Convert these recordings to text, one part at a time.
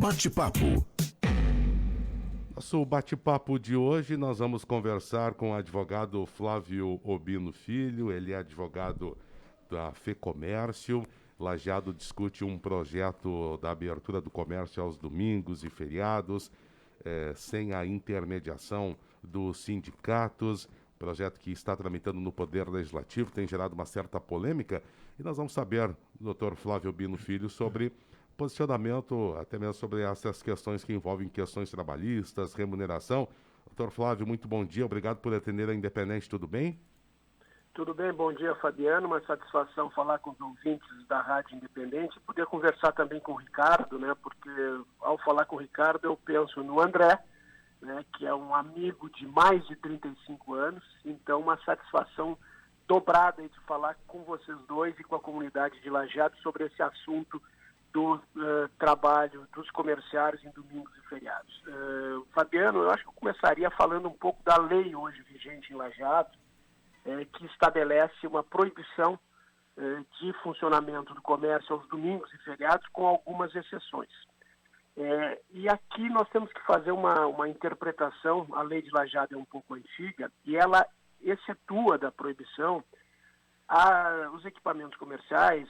Bate-papo. Nosso bate-papo de hoje, nós vamos conversar com o advogado Flávio Obino Filho. Ele é advogado da FEComércio. Lajeado discute um projeto da abertura do comércio aos domingos e feriados, sem a intermediação dos sindicatos. Projeto que está tramitando no Poder Legislativo, tem gerado uma certa polêmica. E nós vamos saber, doutor Flávio Obino Filho, sobre posicionamento, até mesmo sobre essas questões que envolvem questões trabalhistas, remuneração. Doutor Flávio, muito bom dia, obrigado por atender a Independente, tudo bem? Tudo bem, bom dia, Fabiano, uma satisfação falar com os ouvintes da Rádio Independente e poder conversar também com o Ricardo, né, porque ao falar com o Ricardo eu penso no André, né, que é um amigo de mais de 35 anos, então uma satisfação dobrada de falar com vocês dois e com a comunidade de Lajeado sobre esse assunto do trabalho dos comerciários em domingos e feriados. Fabiano, eu acho que eu começaria falando um pouco da lei hoje vigente em Lajeado, que estabelece uma proibição de funcionamento do comércio aos domingos e feriados, com algumas exceções. E aqui nós temos que fazer uma interpretação. A lei de Lajeado é um pouco antiga e ela excetua da proibição os equipamentos comerciais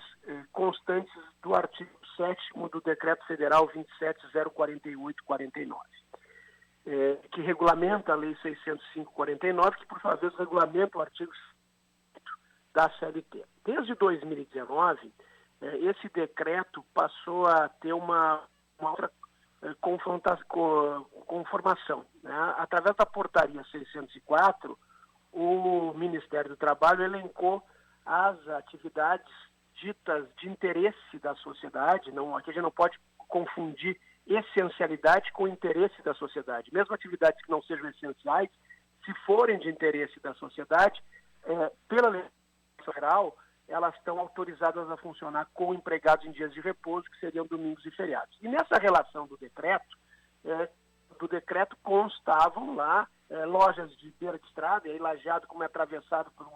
constantes do artigo 7º do Decreto Federal 27.048/49, que regulamenta a Lei 605/49, que por sua vez regulamenta o artigo 5º da CLT. Desde 2019, esse decreto passou a ter uma outra conformação, né? Através da portaria 604, o Ministério do Trabalho elencou as atividades ditas de interesse da sociedade. Aqui a gente não pode confundir essencialidade com interesse da sociedade. Mesmo atividades que não sejam essenciais, se forem de interesse da sociedade, pela lei federal, elas estão autorizadas a funcionar com empregados em dias de repouso, que seriam domingos e feriados. E nessa relação do decreto constavam lá lojas de beira de estrada, e aí Lajeado, como é atravessado por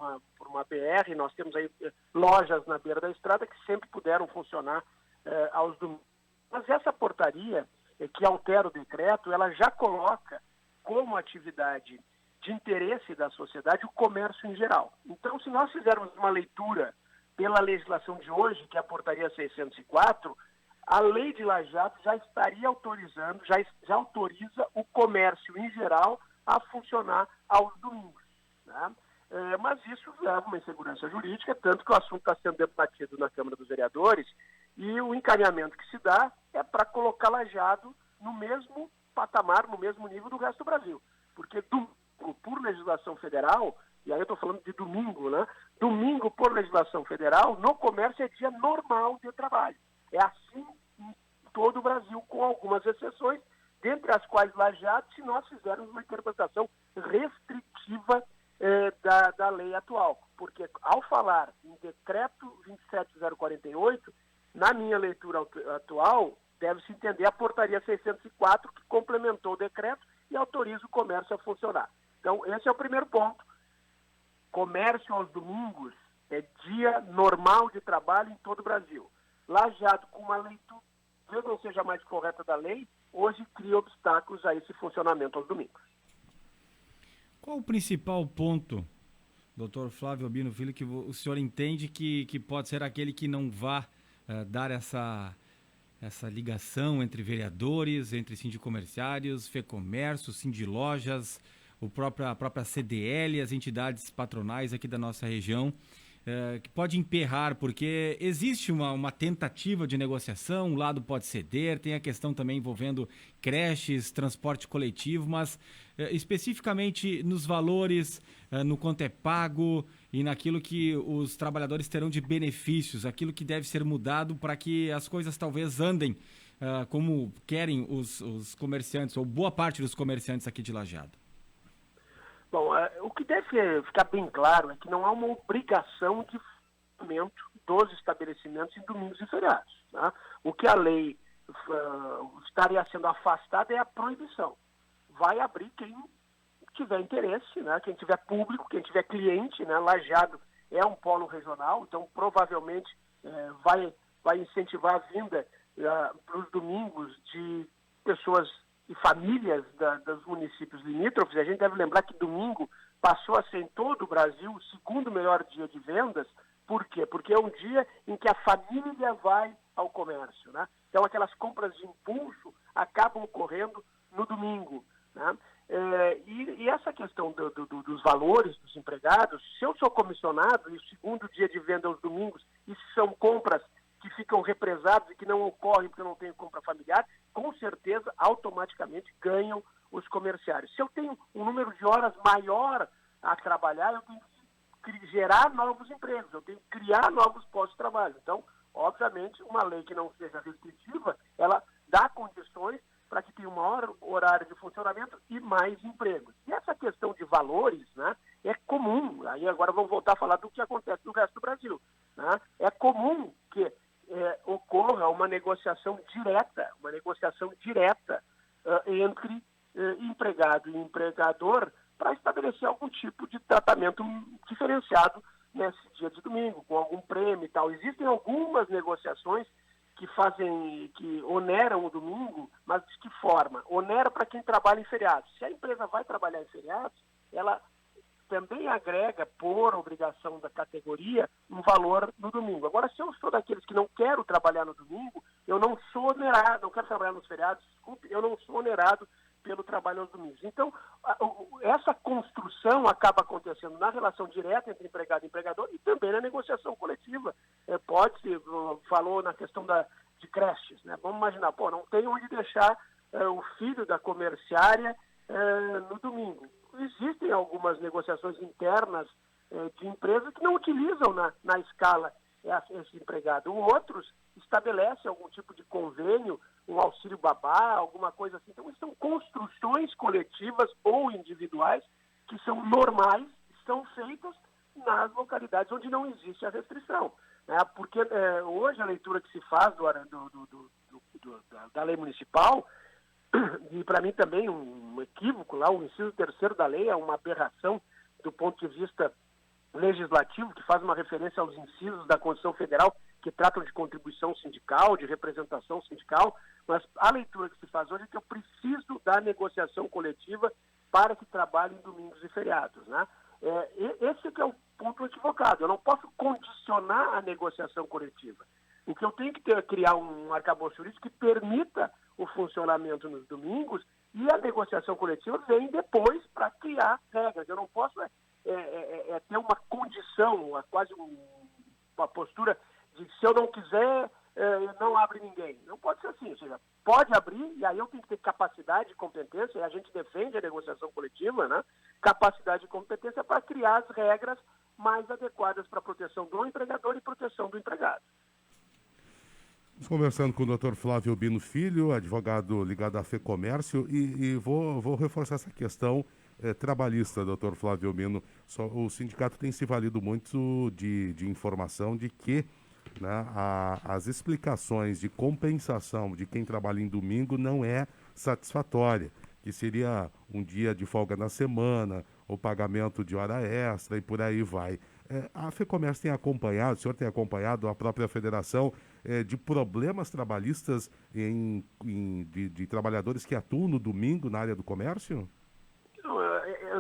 uma BR, nós temos aí lojas na beira da estrada que sempre puderam funcionar aos domingos. Mas essa portaria, que altera o decreto, ela já coloca como atividade de interesse da sociedade o comércio em geral. Então, se nós fizermos uma leitura pela legislação de hoje, que é a portaria 604, a lei de Lajeado já estaria autorizando, já autoriza o comércio em geral a funcionar aos domingos, né? Mas isso leva uma insegurança jurídica, tanto que o assunto está sendo debatido na Câmara dos Vereadores e o encaminhamento que se dá é para colocar Lajeado no mesmo patamar, no mesmo nível do resto do Brasil. Porque domingo, por legislação federal, e aí eu estou falando de domingo, né? Domingo, por legislação federal, no comércio é dia normal de trabalho. É assim em todo o Brasil, com algumas exceções, dentre as quais Lajeado, se nós fizermos uma interpretação restritiva da lei atual. Porque ao falar em decreto 27.048, na minha leitura atual, deve-se entender a portaria 604, que complementou o decreto e autoriza o comércio a funcionar. Então, esse é o primeiro ponto. Comércio aos domingos é dia normal de trabalho em todo o Brasil. Lajeado, com uma leitura que não seja mais correta da lei, hoje cria obstáculos a esse funcionamento aos domingos. Qual o principal ponto, doutor Flávio Obino Filho, que o senhor entende que pode ser aquele que não vá dar essa ligação entre vereadores, entre sindicomerciários, FEComércio, Sindilojas, a própria CDL, as entidades patronais aqui da nossa região, que pode emperrar, porque existe uma tentativa de negociação, um lado pode ceder, tem a questão também envolvendo creches, transporte coletivo, mas especificamente nos valores, no quanto é pago e naquilo que os trabalhadores terão de benefícios, aquilo que deve ser mudado para que as coisas talvez andem como querem os comerciantes, ou boa parte dos comerciantes aqui de Lajeado. Bom, o que deve ficar bem claro é que não há uma obrigação de funcionamento dos estabelecimentos em domingos e feriados, tá? O que a lei estaria sendo afastada é a proibição. Vai abrir quem tiver interesse, né? Quem tiver público, quem tiver cliente, né? Lajeado é um polo regional, então provavelmente vai incentivar a vinda para os domingos de pessoas e famílias dos municípios limítrofes. A gente deve lembrar que domingo passou a ser em todo o Brasil o segundo melhor dia de vendas. Por quê? Porque é um dia em que a família vai ao comércio, né? Então, aquelas compras de impulso acabam ocorrendo no domingo, né? E essa questão dos valores dos empregados, se eu sou comissionado e o segundo dia de venda aos domingos, e são compras que ficam represadas e que não ocorrem porque eu não tenho compra familiar, com certeza, automaticamente ganham os comerciários. Se eu tenho um número de horas maior a trabalhar, eu tenho que gerar novos empregos, eu tenho que criar novos postos de trabalho. Então, obviamente, uma lei que não seja restritiva, ela dá condições para que tenha um maior horário de funcionamento e mais empregos. E essa questão de valores, né, é comum. Aí agora vamos voltar a falar do que acontece no resto do Brasil, né? É comum que ocorra uma negociação direta entre empregado e empregador para estabelecer algum tipo de tratamento diferenciado nesse dia de domingo, com algum prêmio e tal. Existem algumas negociações que oneram o domingo, mas de que forma? Onera para quem trabalha em feriados. Se a empresa vai trabalhar em feriados, ela também agrega, por obrigação da categoria, um valor no domingo. Agora, se eu sou daqueles que não quero trabalhar no domingo, eu não sou onerado, não quero trabalhar nos feriados, desculpe, eu não sou onerado pelo trabalho aos domingos. Então, essa construção acaba acontecendo na relação direta entre empregado e empregador e também na negociação coletiva. Falou na questão de creches, né? Vamos imaginar, não tem onde deixar o filho da comerciária no domingo. Existem algumas negociações internas de empresas que não utilizam na escala esse empregado. Outros estabelecem algum tipo de convênio, um auxílio babá, alguma coisa assim. Então, são construções coletivas ou individuais que são normais, são feitas nas localidades onde não existe a restrição, né? Porque hoje a leitura que se faz da lei municipal, e para mim também um equívoco lá, o inciso 3º da lei é uma aberração do ponto de vista legislativo, que faz uma referência aos incisos da Constituição Federal que tratam de contribuição sindical, de representação sindical, mas a leitura que se faz hoje é que eu preciso da negociação coletiva para que trabalhe em domingos e feriados, né? Esse que é o ponto equivocado. Eu não posso condicionar a negociação coletiva. O que eu tenho que criar um arcabouço jurídico que permita o funcionamento nos domingos, e a negociação coletiva vem depois para criar regras. Eu não posso ter uma condição, quase uma postura de se eu não quiser, não abre ninguém. Não pode ser assim. Ou seja, pode abrir, e aí eu tenho que ter capacidade e competência, e a gente defende a negociação coletiva, né? Capacidade e competência para criar as regras mais adequadas para a proteção do empregador e proteção do empregado. Estamos conversando com o Dr. Flávio Albino Filho, advogado ligado à FEComércio, e vou reforçar essa questão trabalhista, Dr. Flávio Albino. O sindicato tem se valido muito de informação de que, né, as explicações de compensação de quem trabalha em domingo não é satisfatória, que seria um dia de folga na semana, o pagamento de hora extra e por aí vai. A FEComércio tem acompanhado, o senhor tem acompanhado a própria federação de problemas trabalhistas de trabalhadores que atuam no domingo na área do comércio?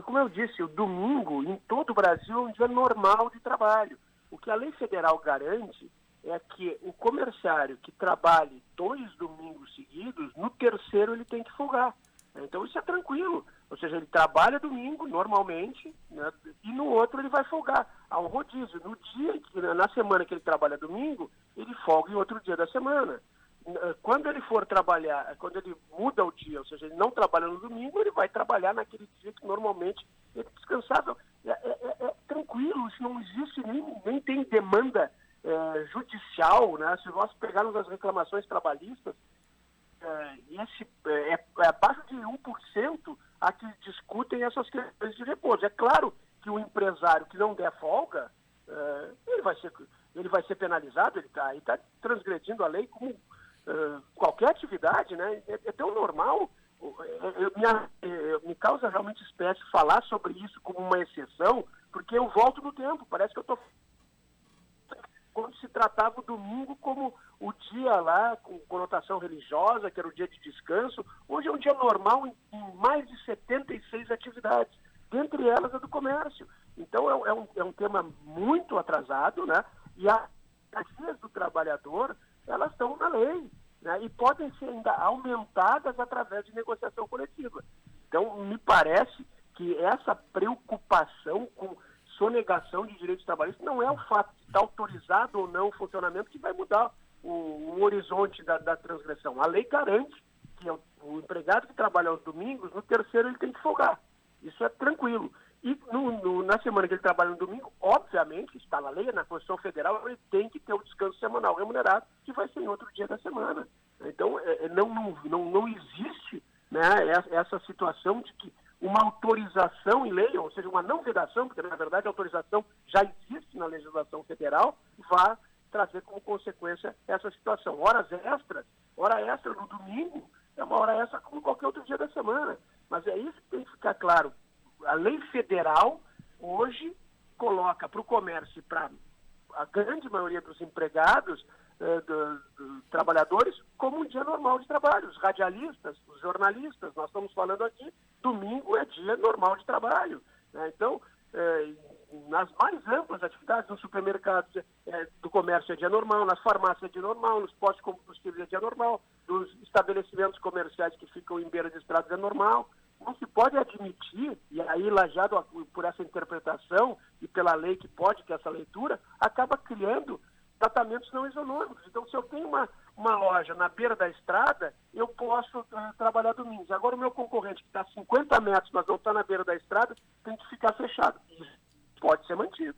Como eu disse, o domingo em todo o Brasil é um dia normal de trabalho. O que a lei federal garante é que o comerciário que trabalhe 2 domingos seguidos, no terceiro ele tem que folgar. Então isso é tranquilo. Ou seja, ele trabalha domingo normalmente, né, e no outro ele vai folgar. Há um rodízio. Na semana que ele trabalha domingo, ele folga em outro dia da semana. Quando ele for trabalhar, quando ele muda o dia, ou seja, ele não trabalha no domingo, ele vai trabalhar naquele dia que normalmente ele descansava. É tranquilo, isso não existe, nem tem demanda judicial, né? Se nós pegarmos as reclamações trabalhistas, abaixo de 1% a que discutem essas questões de repouso. É claro que o empresário que não der folga, ele vai ser penalizado, ele está transgredindo a lei como qualquer atividade, né? É tão normal. Me causa realmente espécie falar sobre isso como uma exceção, porque eu volto no tempo. Parece que eu estou quando se tratava o domingo como o dia lá com conotação religiosa, que era o dia de descanso. Hoje é um dia normal em mais de 76 atividades, dentre elas a do comércio. Então é um tema muito atrasado, né? E as dias do trabalhador, elas estão na lei, né? E podem ser ainda aumentadas através de negociação coletiva. Então, me parece que essa preocupação com sonegação de direitos trabalhistas não é o fato de estar autorizado ou não o funcionamento que vai mudar o horizonte da transgressão. A lei garante que o empregado que trabalha aos domingos, no terceiro ele tem que folgar. Isso é tranquilo. E na semana que ele trabalha no domingo, obviamente, está na lei, na Constituição Federal, ele tem que ter o descanso semanal remunerado, que vai ser em outro dia da semana. Então, não existe, né, essa situação de que uma autorização em lei, ou seja, uma não vedação, porque na verdade a autorização já existe na legislação federal, vá trazer como consequência essa situação. Hora extra no domingo é uma hora extra como qualquer outro dia da semana. Mas é isso que tem que ficar claro. A lei federal hoje coloca para o comércio e para a grande maioria dos empregados, dos trabalhadores, como um dia normal de trabalho. Os radialistas, os jornalistas, nós estamos falando aqui, domingo é dia normal de trabalho, né? Então, nas mais amplas atividades, nos supermercados do comércio é dia normal, nas farmácias é dia normal, nos postos de combustível é dia normal, nos estabelecimentos comerciais que ficam em beira de estradas é normal. Não se pode admitir, e aí Lajeado, por essa interpretação e pela lei que pode ter essa leitura, acaba criando tratamentos não isonômicos. Então, se eu tenho uma loja na beira da estrada, eu posso trabalhar domingos. Agora, o meu concorrente, que está a 50 metros, mas não está na beira da estrada, tem que ficar fechado. Isso pode ser mantido.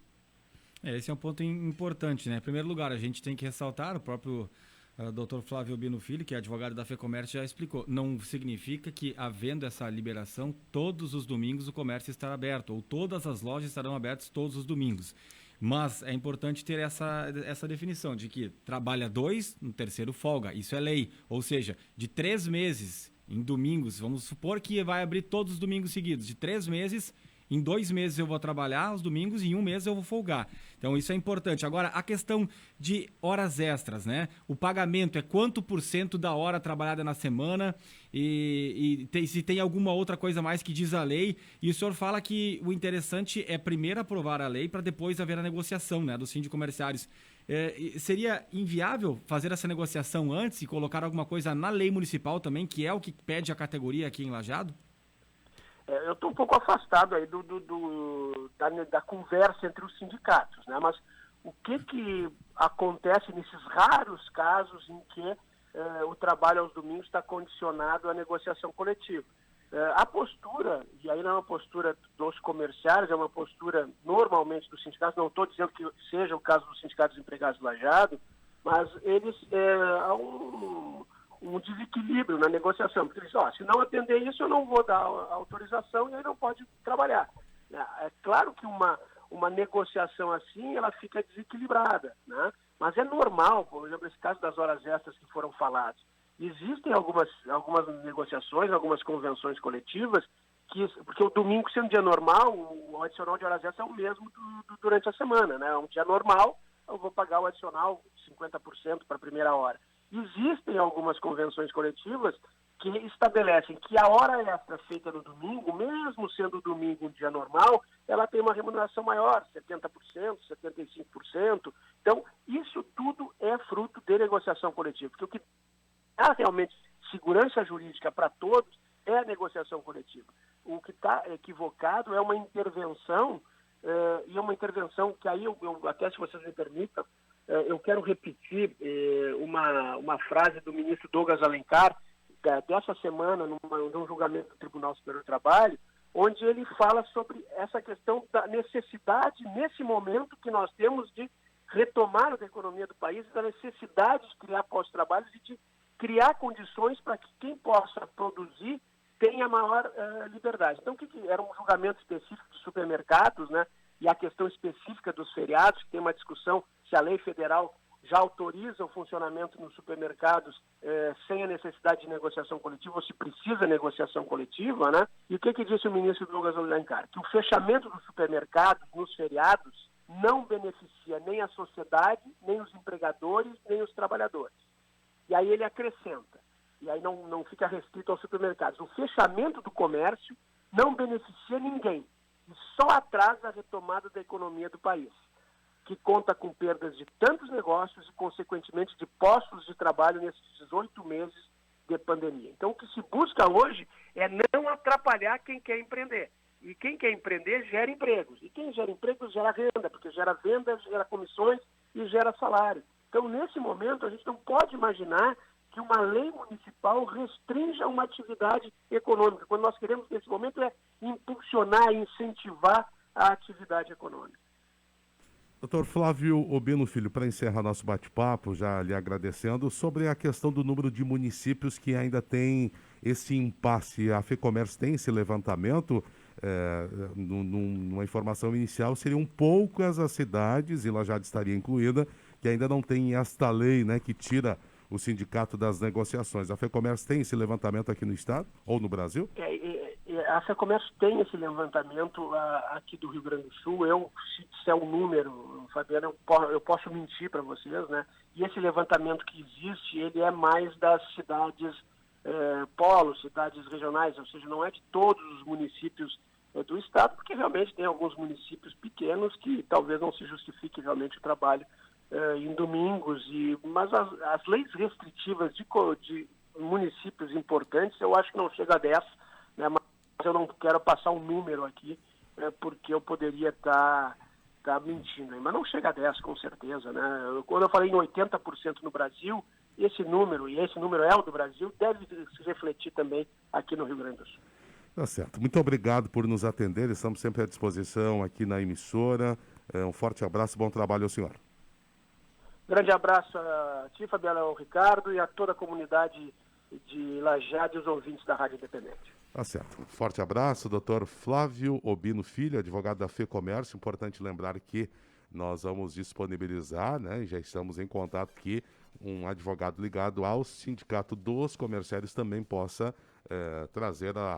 Esse é um ponto importante, né? Em primeiro lugar, a gente tem que ressaltar, o próprio Dr. Flávio Albino Filho, que é advogado da FEComércio, já explicou. Não significa que, havendo essa liberação, todos os domingos o comércio estará aberto, ou todas as lojas estarão abertas todos os domingos. Mas é importante ter essa definição de que trabalha 2, no terceiro folga. Isso é lei. Ou seja, de 3 meses em domingos, vamos supor que vai abrir todos os domingos seguidos. De 3 meses, em 2 meses eu vou trabalhar os domingos e em 1 mês eu vou folgar. Então isso é importante. Agora, a questão de horas extras, né? O pagamento é quanto % da hora trabalhada na semana e se tem alguma outra coisa mais que diz a lei. E o senhor fala que o interessante é primeiro aprovar a lei para depois haver a negociação, né, dos sindicomerciários. Seria inviável fazer essa negociação antes e colocar alguma coisa na lei municipal também, que é o que pede a categoria aqui em Lajeado? Eu estou um pouco afastado aí da conversa entre os sindicatos, né? Mas o que acontece nesses raros casos em que o trabalho aos domingos está condicionado à negociação coletiva? A postura, e aí não é uma postura dos comerciários, é uma postura normalmente dos sindicatos, não estou dizendo que seja o caso dos sindicatos empregados do Lajeado, mas eles há um desequilíbrio na negociação, porque eles dizem, se não atender isso, eu não vou dar a autorização e aí não pode trabalhar. É claro que uma negociação assim, ela fica desequilibrada, né? Mas é normal, por exemplo, esse caso das horas extras que foram faladas. Existem algumas negociações, algumas convenções coletivas, porque o domingo sendo um dia normal, o adicional de horas extras é o mesmo durante a semana, né? Um dia normal, eu vou pagar o adicional 50% para a primeira hora. Existem algumas convenções coletivas que estabelecem que a hora extra feita no domingo, mesmo sendo o domingo um dia normal, ela tem uma remuneração maior, 70%, 75%. Então, isso tudo é fruto de negociação coletiva, porque o que dá realmente segurança jurídica para todos é a negociação coletiva. O que está equivocado é uma intervenção, e é uma intervenção que aí, eu até se vocês me permitam, eu quero repetir uma frase do ministro Douglas Alencar, dessa semana, num julgamento do Tribunal Superior do Trabalho, onde ele fala sobre essa questão da necessidade, nesse momento que nós temos de retomar a economia do país, da necessidade de criar pós-trabalhos e de criar condições para que quem possa produzir tenha maior liberdade. Então, era um julgamento específico de supermercados, né? E a questão específica dos feriados, que tem uma discussão se a lei federal já autoriza o funcionamento nos supermercados sem a necessidade de negociação coletiva, ou se precisa negociação coletiva, né? E o que disse o ministro Douglas Alencar? Que o fechamento dos supermercados nos feriados não beneficia nem a sociedade, nem os empregadores, nem os trabalhadores. E aí ele acrescenta, e aí não fica restrito aos supermercados. O fechamento do comércio não beneficia ninguém e só atrasa a retomada da economia do país, que conta com perdas de tantos negócios e, consequentemente, de postos de trabalho nesses 18 meses de pandemia. Então, o que se busca hoje é não atrapalhar quem quer empreender. E quem quer empreender gera empregos. E quem gera empregos gera renda, porque gera vendas, gera comissões e gera salário. Então, nesse momento, a gente não pode imaginar que uma lei municipal restrinja uma atividade econômica. Quando nós queremos, nesse momento, é impulsionar, incentivar a atividade econômica. Doutor Flávio Obino Filho, para encerrar nosso bate-papo, já lhe agradecendo, sobre a questão do número de municípios que ainda tem esse impasse. A FEComércio tem esse levantamento, numa informação inicial, seriam poucas as cidades, e Lajeado estaria incluída, que ainda não tem esta lei, né, que tira o sindicato das negociações. A FEComércio tem esse levantamento aqui no estado ou no Brasil? A FEComércio tem esse levantamento aqui do Rio Grande do Sul. Se disser um número, Fabiano, eu posso mentir para vocês, né? E esse levantamento que existe, ele é mais das cidades polos, cidades regionais, ou seja, não é de todos os municípios do estado, porque realmente tem alguns municípios pequenos que talvez não se justifique realmente o trabalho em domingos. Mas as leis restritivas de municípios importantes, eu acho que não chega a 10, né? Mas eu não quero passar um número aqui, porque eu poderia estar mentindo. Mas não chega a 10, com certeza, né? Quando eu falei em 80% no Brasil, esse número é o do Brasil, deve se refletir também aqui no Rio Grande do Sul. Tá certo. Muito obrigado por nos atender. Estamos sempre à disposição aqui na emissora. Um forte abraço, bom trabalho ao senhor. Grande abraço a ti, Fabiano, ao Ricardo e a toda a comunidade de Lajeado e os ouvintes da Rádio Independente. Tá certo. Um forte abraço, doutor Flávio Obino Filho, advogado da FEComércio. Importante lembrar que nós vamos disponibilizar, né, já estamos em contato, que um advogado ligado ao Sindicato dos Comerciários também possa trazer a